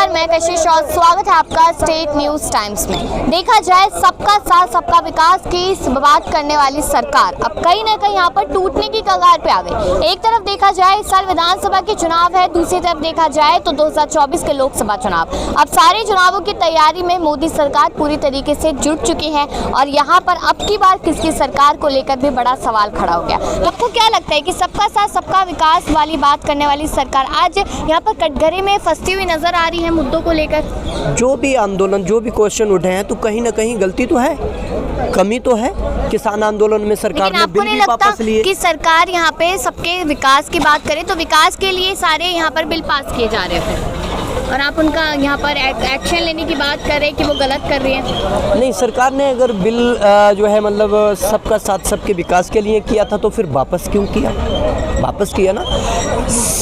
नमस्कार, मैं कशिश और स्वागत है आपका स्टेट न्यूज टाइम्स में। देखा जाए सबका साथ सबका विकास की बात करने वाली सरकार अब कहीं ना कहीं यहाँ पर टूटने की कगार पे आ गई। एक तरफ देखा जाए इस साल विधानसभा के चुनाव है, दूसरी तरफ देखा जाए तो 2024 के लोकसभा चुनाव। अब सारे चुनावों की तैयारी में मोदी सरकार पूरी तरीके से जुट चुकी है और यहाँ पर अब की बार किसकी सरकार को लेकर भी बड़ा सवाल खड़ा हो गया। तो आपको क्या लगता है कि सबका साथ सबका विकास वाली बात करने वाली सरकार आज यहाँ पर कटघरे में फंसती हुई नजर आ रही है मुद्दों को लेकर? जो भी आंदोलन, जो भी क्वेश्चन उठे हैं तो कहीं ना कहीं गलती तो है, कमी तो है। किसान आंदोलन में सरकार ने बिल भी वापस लिए कि सरकार यहाँ पे सबके विकास की बात करे तो विकास के लिए सारे यहाँ पर बिल पास किए जा रहे हैं और आप उनका यहाँ पर एक्शन लेने की बात कर रहे हैं कि वो गलत कर रही है। नहीं, सरकार ने अगर बिल जो है मतलब सबका साथ सबके विकास के लिए किया था तो फिर वापस क्यों किया? वापस किया ना।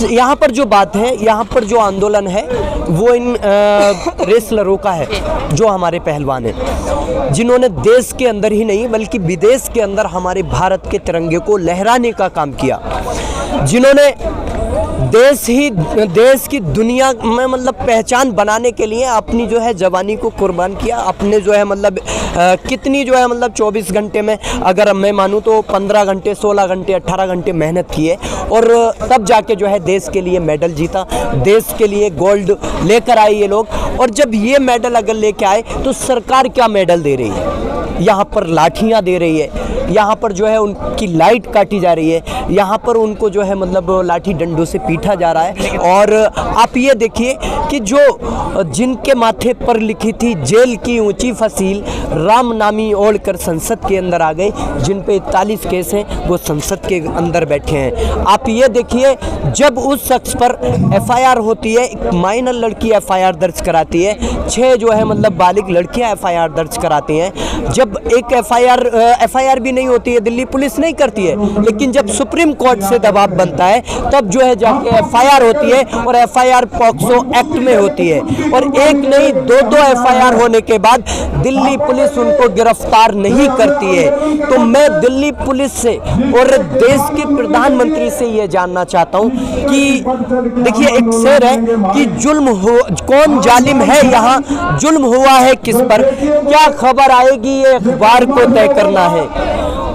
यहाँ पर जो बात है, यहाँ पर जो आंदोलन है वो इन रेसलरों का है, जो हमारे पहलवान हैं, जिन्होंने देश के अंदर ही नहीं बल्कि विदेश के अंदर हमारे भारत के तिरंगे को लहराने का काम किया, जिन्होंने देश की दुनिया में मतलब पहचान बनाने के लिए अपनी जो है जवानी को कुर्बान किया। अपने जो है मतलब कितनी जो है मतलब 24 घंटे में अगर मैं मानूं तो 15 घंटे, 16 घंटे, 18 घंटे मेहनत किए और तब जाके जो है देश के लिए मेडल जीता, देश के लिए गोल्ड लेकर आए ये लोग। और जब ये मेडल अगर लेके आए तो सरकार क्या मेडल दे रही है? यहाँ पर लाठियाँ दे रही है, यहाँ पर जो है उनकी लाइट काटी जा रही है, यहाँ पर उनको जो है मतलब लाठी डंडों से पीटा जा रहा है। और आप ये देखिए कि जो जिनके माथे पर लिखी थी जेल की ऊंची फसील, राम नामी ओढ़ कर संसद के अंदर आ गए, जिन पे 41 केस हैं वो संसद के अंदर बैठे हैं। आप ये देखिए, जब उस शख्स पर FIR होती है, एक माइनर लड़की FIR दर्ज कराती है, 6 जो है मतलब बालिग लड़कियाँ FIR दर्ज कराती हैं। जब एक FIR भी नहीं होती है, दिल्ली पुलिस नहीं करती है, लेकिन जब सुप्रीम कोर्ट से दबाव बनता है तब जो है जाके FIR होती है और FIR पॉक्सो एक्ट में होती है। और एक नहीं दो FIR होने के बाद दिल्ली पुलिस उनको गिरफ्तार नहीं करती है। तो मैं दिल्ली पुलिस से और देश के प्रधानमंत्री से ये जानना चाहता हूँ कि देखिए, एक शेर है कि जुल्म हो, कौन जालिम है यहाँ, जुल्म हुआ है किस पर, क्या खबर आएगी ये अखबार को तय करना है,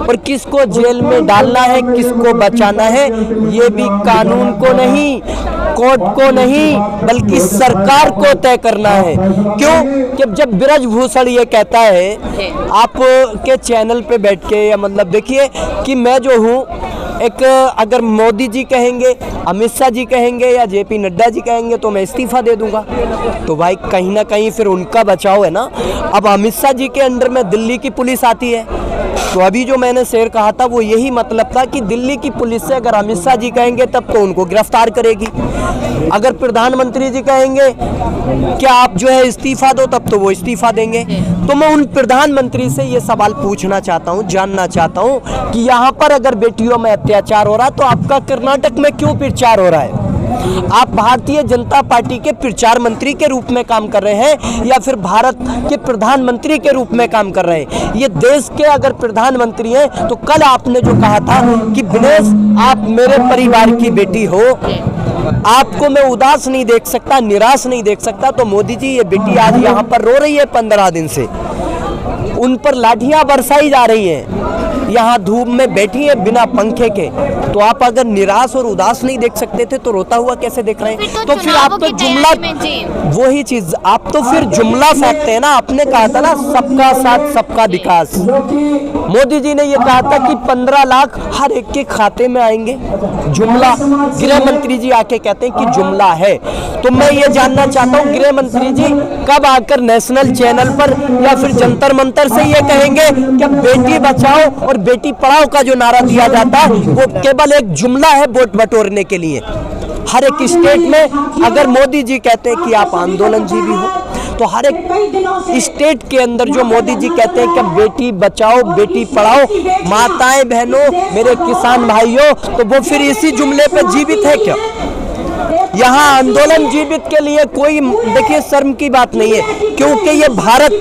और किसको जेल में डालना है, किसको बचाना है, ये भी कानून को नहीं, कोर्ट को नहीं, बल्कि सरकार को तय करना है। क्यों? कि जब ब्रजभूषण ये कहता है आप के चैनल पे बैठ के, या मतलब देखिए कि मैं जो हूँ एक, अगर मोदी जी कहेंगे, अमित शाह जी कहेंगे या JP नड्डा जी कहेंगे तो मैं इस्तीफा दे दूंगा। तो भाई कहीं ना कहीं फिर उनका बचाव है ना। अब अमित शाह जी के अंडर में दिल्ली की पुलिस आती है, तो अभी जो मैंने शेर कहा था वो यही मतलब था कि दिल्ली की पुलिस से अगर अमित शाह जी कहेंगे तब तो उनको गिरफ्तार करेगी, अगर प्रधानमंत्री जी कहेंगे कि आप जो है इस्तीफा दो तब तो वो इस्तीफा देंगे। तो मैं उन प्रधानमंत्री से ये सवाल पूछना चाहता हूँ, जानना चाहता हूँ कि यहाँ पर अगर बेटियों में अत्याचार हो रहा है तो आपका कर्नाटक में क्यों प्रचार हो रहा है? आप भारतीय जनता पार्टी के प्रचार मंत्री के रूप में काम कर रहे हैं या फिर भारत के प्रधानमंत्री के रूप में काम कर रहे हैं? ये देश के अगर प्रधानमंत्री हैं तो कल आपने जो कहा था कि विनेश आप मेरे परिवार की बेटी हो, आपको मैं उदास नहीं देख सकता, निराश नहीं देख सकता, तो मोदी जी ये बेटी आज यहाँ पर रो रही है 15 दिन से, उन पर लाठियाँ बरसाई जा रही हैं, यहाँ धूप में बैठी है बिना पंखे के, तो आप अगर निराश और उदास नहीं देख सकते थे तो रोता हुआ कैसे देख रहे हैं? तो फिर आप तो जुमला, वही चीज आप तो फिर जुमला फेंकते हैं ना। आपने कहा था ना सबका साथ सबका विकास, मोदी जी ने ये कहा था कि 15 लाख हर एक के खाते में आएंगे, जुमला गृह मंत्री जी आके कहते हैं कि जुमला है। तो मैं ये जानना चाहता हूँ गृह मंत्री जी कब आकर नेशनल चैनल पर या फिर जंतर मंतर से ये कहेंगे कि बेटी बचाओ और बेटी पढ़ाओ का जो नारा दिया जाता है वो केवल एक जुमला है वोट बटोरने के लिए। हर एक स्टेट में अगर मोदी जी कहते हैं कि आप आंदोलन जीवी हो, तो हर एक स्टेट के अंदर जो मोदी जी कहते हैं कि बेटी बचाओ बेटी पढ़ाओ, माताएं बहनों मेरे किसान भाइयों, तो वो फिर इसी जुमले पे जीवित है क्या? यहाँ आंदोलन जीवित के लिए कोई देखिए शर्म की बात नहीं है, क्योंकि ये भारत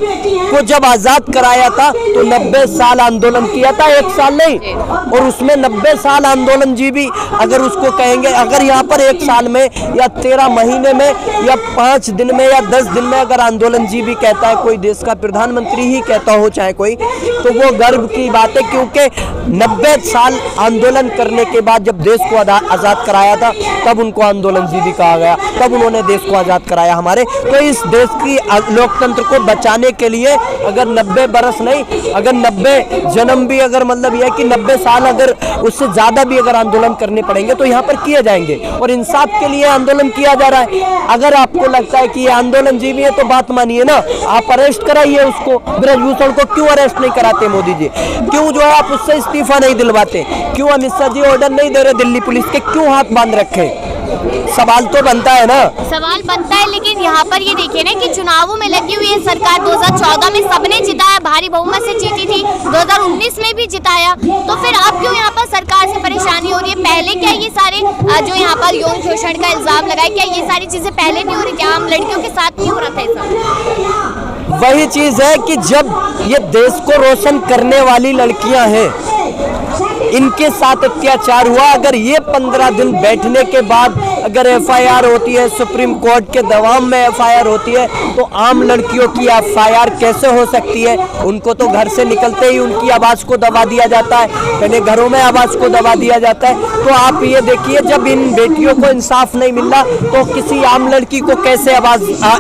को जब आजाद कराया था तो 90 साल आंदोलन किया था, 1 साल नहीं, और उसमें 90 साल आंदोलन जीवी अगर उसको कहेंगे, अगर यहाँ पर 1 साल में या 13 महीने में या 5 दिन में या 10 दिन में अगर आंदोलन जीवी कहता है कोई देश का प्रधानमंत्री ही कहता हो चाहे कोई, तो वो गर्व की बात है, क्योंकि 90 साल आंदोलन करने के बाद जब देश को आजाद कराया था तब उनको आंदोलन जीवी कहा गया, तब उन्होंने देश को आजाद कराया हमारे। तो इस देश की लोकतंत्र को बचाने के लिए अगर 90 बरस नहीं, अगर 90 जन्म भी, अगर मतलब यह कि 90 साल अगर उससे ज्यादा भी अगर आंदोलन करने पड़ेंगे तो यहाँ पर किए जाएंगे, और इंसाफ के लिए आंदोलन किया जा रहा है। अगर आपको लगता है कि ये आंदोलन जीवी है तो बात मानिए ना, आप अरेस्ट कराइए उसको। ब्रजभूषण को क्यों अरेस्ट नहीं कराते मोदी जी? क्यों जो है आप उससे इस्तीफा नहीं दिलवाते? क्यों अमित शाह जी ऑर्डर नहीं दे रहे दिल्ली पुलिस के? क्यों हाथ बांध रखे? सवाल तो बनता है ना, सवाल बनता है। लेकिन यहाँ पर ये देखिए ना कि चुनावों में लगी हुई है सरकार। 2014 में सबने जिताया, भारी बहुमत से जीती थी, 2019 में भी जिताया, तो फिर अब क्यों यहाँ पर सरकार से परेशानी हो रही है? पहले क्या ये सारे जो यहाँ पर यौन शोषण का इल्जाम लगाए, क्या ये सारी चीजें पहले नहीं हो रही? क्या आम लड़कियों के साथ नहीं हो रहा था ये सब? वही चीज है कि जब ये देश को रोशन करने वाली लड़कियां हैं, इनके साथ अत्याचार हुआ, अगर ये 15 दिन बैठने के बाद अगर एफआईआर होती है, सुप्रीम कोर्ट के दबाव में एफआईआर होती है, तो आम लड़कियों की एफआईआर कैसे हो सकती है? उनको तो घर से निकलते ही उनकी आवाज़ को दबा दिया जाता है, पहले घरों में आवाज़ को दबा दिया जाता है। तो आप ये देखिए, जब इन बेटियों को इंसाफ नहीं मिल रहा तो किसी आम लड़की को कैसे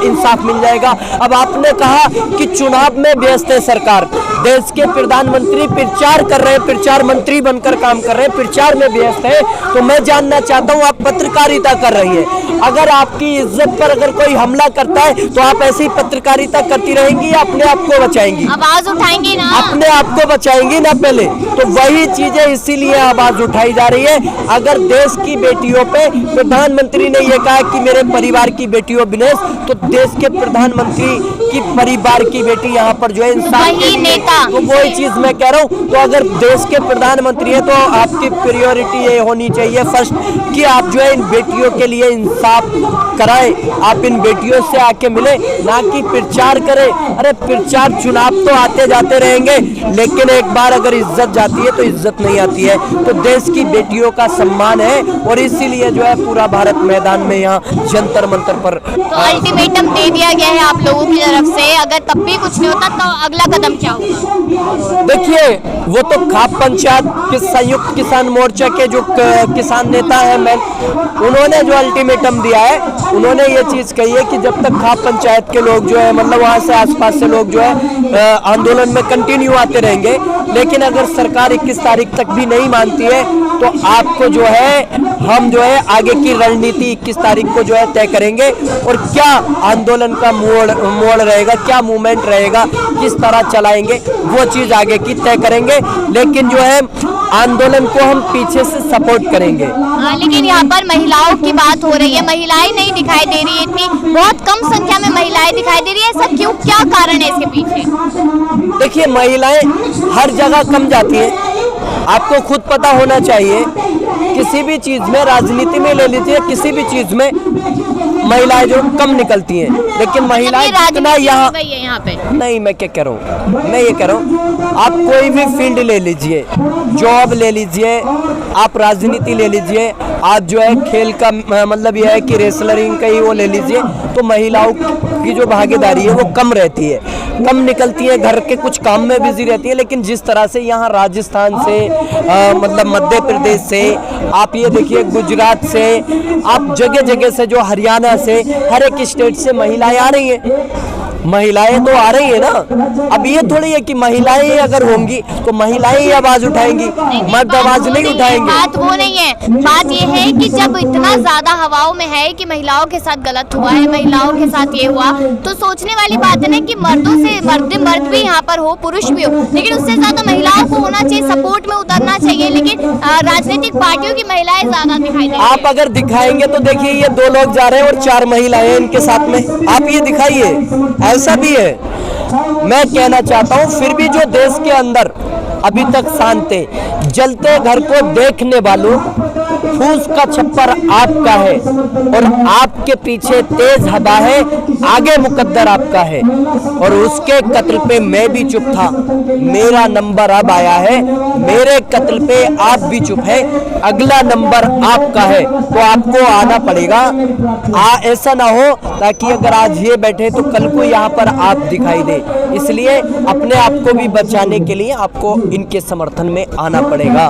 इंसाफ मिल जाएगा? अब आपने कहा कि चुनाव में व्यस्त है सरकार, देश के प्रधानमंत्री प्रचार कर रहे हैं, प्रचार मंत्री बनकर काम कर रहे हैं, प्रचार में व्यस्त है, तो मैं जानना चाहता हूँ आप पत्रकारिता कर रही है, अगर आपकी इज्जत पर अगर कोई हमला करता है तो आप ऐसी पत्रकारिता करती रहेंगी या अपने आप को बचाएंगी? आवाज उठाएंगी ना, अपने आप को बचाएंगी ना पहले। तो वही चीजें इसीलिए आवाज उठाई जा रही है। अगर देश की बेटियों पे प्रधानमंत्री ने ये कहा कि मेरे परिवार की बेटियों विनेश, तो देश के प्रधानमंत्री की परिवार की बेटी यहाँ पर जो है इंसान नेता, तो वही चीज मैं कह रहा हूँ। तो अगर देश के प्रधानमंत्री है तो आपकी प्रायोरिटी ये होनी चाहिए फर्स्ट कि आप जो है इन बेटियों के लिए इंसाफ कराएं, आप इन बेटियों से आके मिले, ना कि प्रचार करें। अरे प्रचार चुनाव तो आते जाते रहेंगे, लेकिन एक बार अगर इज्जत जाती है तो इज्जत नहीं आती है। तो देश की बेटियों का सम्मान है, और इसीलिए जो है पूरा भारत मैदान में यहाँ जंतर मंतर पर तो अल्टीमेटम दे दिया गया है आप लोगों की तरफ से। अगर तब भी कुछ नहीं होता तो अगला कदम क्या होगा? देखिए, वो तो खाप पंचायत के संयुक्त किसान मोर्चा के जो किसान नेता है, उन्होंने जो अल्टीमेटम दिया है, उन्होंने ये चीज कही है कि जब तक खाप पंचायत के लोग जो है मतलब वहाँ से आसपास से लोग जो है आंदोलन में कंटिन्यू आते रहेंगे, लेकिन अगर सरकार 21 तारीख तक भी नहीं मानती है तो आपको जो है हम जो है आगे की रणनीति 21 तारीख को जो है तय करेंगे, और क्या आंदोलन का मोड़ रहेगा, क्या मूवमेंट रहेगा, किस तरह चलाएंगे, वो चीज आगे की तय करेंगे। लेकिन जो है आंदोलन को हम पीछे से सपोर्ट करेंगे। लेकिन यहाँ पर महिलाओं की बात हो रही है, महिलाएं नहीं दिखाई दे रही है, इतनी बहुत कम संख्या में महिलाएं दिखाई दे रही है, ऐसा क्यों, क्या कारण है इसके पीछे? देखिए, महिलाएं हर जगह कम जाती हैं, आपको खुद पता होना चाहिए। किसी भी चीज में, राजनीति में ले लीजिए, किसी भी चीज में महिलाएं जो कम निकलती हैं, लेकिन महिलाएं जितना यहाँ पे नहीं, मैं क्या कह रहा हूँ, मैं ये कह रहा हूँ, आप कोई भी फील्ड ले लीजिए, जॉब ले लीजिए, आप राजनीति ले लीजिए, आज जो है खेल का मतलब यह है कि रेसलरिंग का ही वो ले लीजिए, तो महिलाओं की जो भागीदारी है वो कम रहती है, कम निकलती है, घर के कुछ काम में बिजी रहती है। लेकिन जिस तरह से यहाँ राजस्थान से मतलब मध्य प्रदेश से, आप ये देखिए गुजरात से, आप जगह जगह से, जो हरियाणा से, हर एक स्टेट से महिलाएं आ रही हैं, महिलाएं तो आ रही है ना। अब ये थोड़ी है कि महिलाएं अगर होंगी तो महिलाएं ही आवाज उठाएंगी, मर्द आवाज नहीं उठाएंगे। बात वो नहीं है, बात ये है कि जब इतना ज्यादा हवाओं में है कि महिलाओं के साथ गलत हुआ है, महिलाओं के साथ ये हुआ, तो सोचने वाली बात है ना कि मर्दों से मर्द भी यहाँ पर हो, पुरुष भी हो, लेकिन उससे ज्यादा महिलाओं को होना चाहिए, सपोर्ट में उतरना चाहिए। लेकिन राजनीतिक पार्टियों की महिलाएं ज्यादा दिखाई दे रही हैं। आप अगर दिखाएंगे तो देखिए, ये 2 लोग जा रहे हैं और 4 महिलाएं इनके साथ में, आप ये दिखाइए, ऐसा भी है। मैं कहना चाहता हूं, फिर भी जो देश के अंदर अभी तक शांत है, जलते घर को देखने वालों फूस का छप्पर आपका है और आपके पीछे तेज हवा है, आगे मुकद्दर आपका है। और उसके कत्ल पे मैं भी चुप था, मेरा नंबर अब आया है, मेरे कत्ल पे आप भी चुप है, अगला नंबर आपका है, तो आपको आना पड़ेगा। ऐसा ना हो ताकि अगर आज ये बैठे तो कल को यहाँ पर आप दिखाई दे, इसलिए अपने आप को भी बचाने के लिए आपको इनके समर्थन में आना पड़ेगा।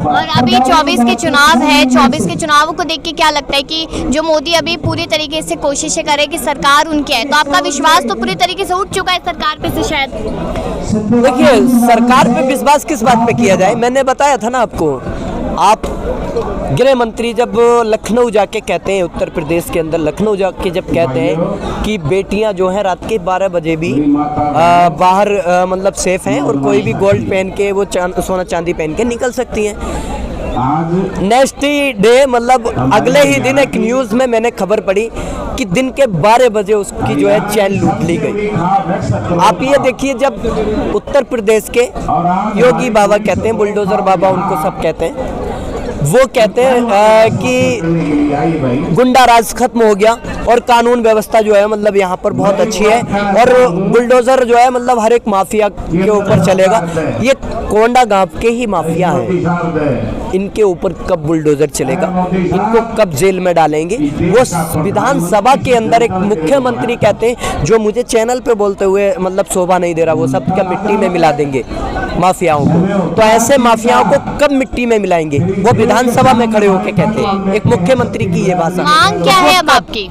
और अभी 24 के चुनाव है, 24 के चुनावों को देख के क्या लगता है कि जो मोदी अभी पूरी तरीके से कोशिशें करे कि सरकार उनकी है, तो आपका विश्वास तो पूरी तरीके से उठ चुका है सरकार पे से शायद? देखिए, सरकार पे विश्वास किस बात पे किया जाए, मैंने बताया था ना आपको। आप गृह मंत्री जब लखनऊ जाके कहते हैं, उत्तर प्रदेश के अंदर लखनऊ जाके जब कहते हैं कि बेटियां जो हैं रात के 12 बजे भी बाहर मतलब सेफ हैं और कोई भी गोल्ड पहन के वो सोना चांदी पहन के निकल सकती हैं। नेक्स्ट डे मतलब अगले ही दिन एक न्यूज़ में मैंने खबर पढ़ी कि दिन के 12 बजे उसकी जो है चैन लूट ली गई। आप ये देखिए, जब उत्तर प्रदेश के योगी बाबा कहते हैं, बुलडोजर बाबा उनको सब कहते हैं, वो कहते हैं कि गुंडा राज खत्म हो गया और कानून व्यवस्था जो है मतलब यहाँ पर बहुत अच्छी है और बुलडोजर जो है मतलब हर एक माफिया के ऊपर चलेगा। ये कोंडा गांव के ही माफिया हैं, इनके ऊपर कब बुलडोजर चलेगा, इनको कब जेल में डालेंगे। वो विधानसभा के अंदर एक मुख्यमंत्री कहते हैं, जो मुझे चैनल पे बोलते हुए मतलब शोभा नहीं दे रहा, वो सब क्या मिट्टी में मिला देंगे माफियाओं को। तो ऐसे माफियाओं को कब मिट्टी में मिलाएंगे, वो विधानसभा में खड़े होकर कहते हैं। एक मुख्यमंत्री की ये भाषा। मांग क्या है अब आपकी?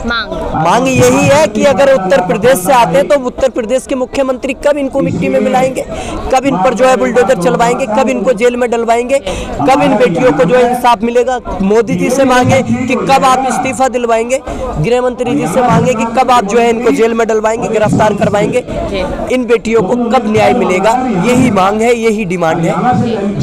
मांग यही है कि अगर उत्तर प्रदेश से आते हैं तो उत्तर प्रदेश के मुख्यमंत्री कब इनको मिट्टी में मिलाएंगे, कब इन पर जो है बुलडोजर चलवाएंगे, कब इनको जेल में डलवाएंगे, कब इन बेटियों को जो है इंसाफ मिलेगा। मोदी जी से मांगे कि कब आप इस्तीफा दिलवाएंगे, गृह मंत्री जी से मांगे कि कब आप जो है इनको जेल में डलवाएंगे, गिरफ्तार करवाएंगे, इन बेटियों को कब न्याय मिलेगा। यही मांग है, यही डिमांड है।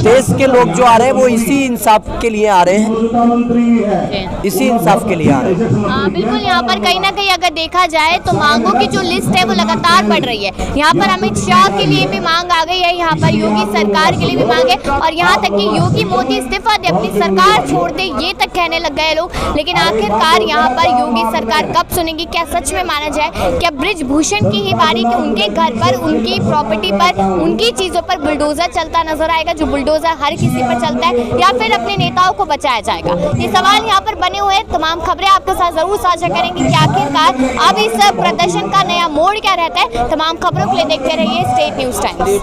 देश के लोग जो आ रहे हैं वो इसी इंसाफ के लिए आ रहे हैं, इसी इंसाफ के लिए आ रहे हैं। बिल्कुल, यहाँ पर कहीं ना कहीं अगर देखा जाए तो मांगों की जो लिस्ट है वो लगातार बढ़ रही है। यहाँ पर अमित शाह के लिए भी मांग आ गई है, यहाँ पर योगी सरकार के लिए भी मांग है और यहाँ तक कि योगी मोदी इस्तीफा दे, अपनी सरकार छोड़ दे, ये तक कहने लग गए लोग। लेकिन आखिरकार यहाँ पर योगी सरकार कब सुनेगी? क्या सच में माना जाए क्या ब्रिजभूषण की ही बारी कि उनके घर पर, उनकी प्रॉपर्टी पर, उनकी चीजों पर बुलडोजर चलता नजर आएगा, जो बुलडोजर हर किसी पर चलता है, या फिर अपने नेताओं को बचाया जाएगा? ये सवाल यहाँ पर बने हुए हैं। तमाम खबरें आपके साथ जरूर साझा करेंगे कि आखिरकार अब इस प्रदर्शन का नया मोड़ क्या रहता है। तमाम खबरों के लिए देखते रहिए स्टेट न्यूज़ टाइम्स।